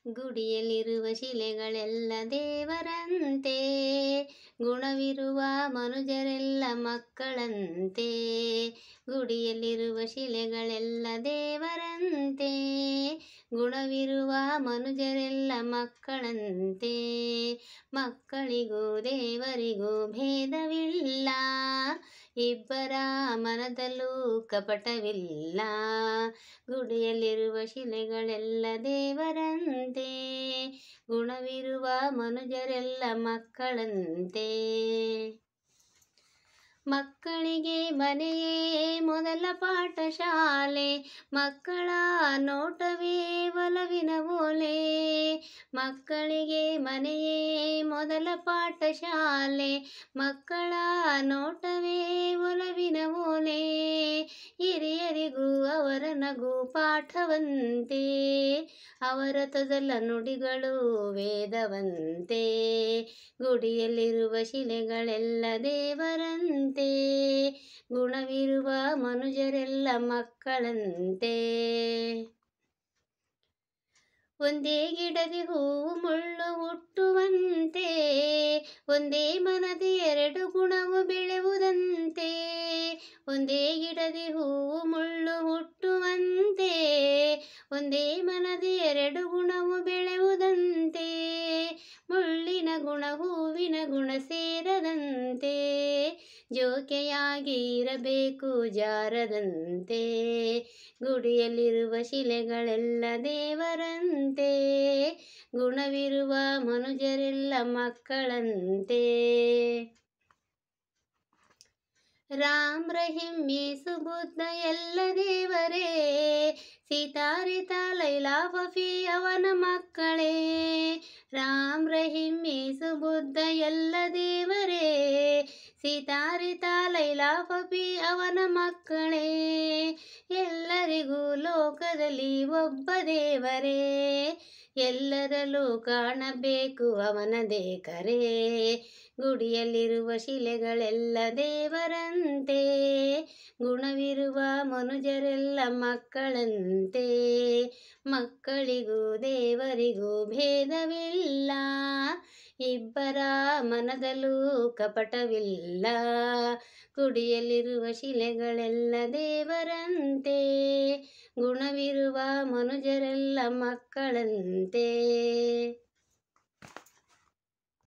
ಗುಡಿಯಲ್ಲಿರುವ ಶಿಲೆಗಳೆಲ್ಲ ದೇವರಂತೆ, ಗುಣವಿರುವ ಮನುಜರೆಲ್ಲ ಮಕ್ಕಳಂತೆ. ಗುಡಿಯಲ್ಲಿರುವ ಶಿಲೆಗಳೆಲ್ಲ ದೇವರಂತೆ, ಗುಣವಿರುವ ಮನುಜರೆಲ್ಲ ಮಕ್ಕಳಂತೆ. ಮಕ್ಕಳಿಗೂ ದೇವರಿಗೂ ಭೇದವಿಲ್ಲ, ಇಬ್ಬರ ಮನದಲ್ಲೂ ಕಪಟವಿಲ್ಲ. ಗುಡಿಯಲ್ಲಿರುವ ಶಿಲೆಗಳೆಲ್ಲ ದೇವರಂತೆ, ಗುಣವಿರುವ ಮನುಜರೆಲ್ಲ ಮಕ್ಕಳಂತೆ. ಮಕ್ಕಳಿಗೆ ಮನೆಯೇ ಮೊದಲ ಪಾಠಶಾಲೆ, ಮಕ್ಕಳ ನೋಟವೇ ಒಲವಿನ ಓಲೆ. ಮಕ್ಕಳಿಗೆ ಮನೆಯೇ ಮೊದಲ ಪಾಠಶಾಲೆ, ಮಕ್ಕಳ ನೋಟವೇ ಒಲವಿನ ಓಲೆ. ಹಿರಿಯರಿಗೂ ಅವರ ನಗು ಪಾಠವಂತೆ, ಅವರ ತೊದಲ ನುಡಿಗಳು ವೇದವಂತೆ. ಗುಡಿಯಲ್ಲಿರುವ ಶಿಲೆಗಳೆಲ್ಲ ದೇವರಂತೆ, ಗುಣವಿರುವ ಮನುಜರೆಲ್ಲ ಮಕ್ಕಳಂತೆ. ಒಂದೇ ಗಿಡದಿ ಹೂವು ಮುಳ್ಳು ಹುಟ್ಟುವಂತೆ, ಒಂದೇ ಮನದಿ ಎರಡು ಗುಣವು ಬೆಳೆಯುವುದಂತೆ. ಒಂದೇ ಗಿಡದಿ ಹೂವು ಮುಳ್ಳು ಹುಟ್ಟುವಂತೆ, ಒಂದೇ ಮನದಿ ಎರಡು ಗುಣವು ಬೆಳೆಯುವುದಂತೆ. ಮುಳ್ಳಿನ ಗುಣ ಹೂವಿನ ಗುಣ ಸೇರದಂತೆ, ಜೋಕೆಯಾಗಿ ಇರಬೇಕು ಜಾರದಂತೆ. ಗುಡಿಯಲ್ಲಿರುವ ಶಿಲೆಗಳೆಲ್ಲ ದೇವರಂತೆ, ಗುಣವಿರುವ ಮನುಜರೆಲ್ಲ ಮಕ್ಕಳಂತೆ. ರಾಮ್ ರಹೀಂ ಯೇಸು ಬುದ್ಧ ಎಲ್ಲ ದೇವರೇ, ಸೀತಾ ರೀತಾ ಲೈಲಾ ಫಫಿ ಅವನ ಮಕ್ಕಳೇ. ರಾಮ್ ರಹೀಂ ಯೇಸು ಬುದ್ಧ ಎಲ್ಲ ದೇವರೇ, ಸೀತಾ ರೀತಾ ಲೈಲಾ ಫಫಿ ಅವನ ಮಕ್ಕಳೇ. ಎಲ್ಲರಿಗೂ ಲೋಕದಲ್ಲಿ ಒಬ್ಬ ದೇವರೇ, ಎಲ್ಲರಲ್ಲೂ ಕಾಣಬೇಕು ಅವನದೇ ಕರೆ. ಗುಡಿಯಲ್ಲಿರುವ ಶಿಲೆಗಳೆಲ್ಲ ದೇವರಂತೆ, ಗುಣವಿರುವ ಮನುಜರೆಲ್ಲ ಮಕ್ಕಳಂತೆ. ಮಕ್ಕಳಿಗೂ ದೇವರಿಗೂ ಭೇದವಿಲ್ಲ, ಇಬ್ಬರ ಮನದಲ್ಲೂ ಕಪಟವಿಲ್ಲ. ಗುಡಿಯಲ್ಲಿರುವ ಶಿಲೆಗಳೆಲ್ಲ ದೇವರಂತೆ, ಗುಣವಿರುವ ಮನುಜರೆಲ್ಲ ಮಕ್ಕಳಂತೆ.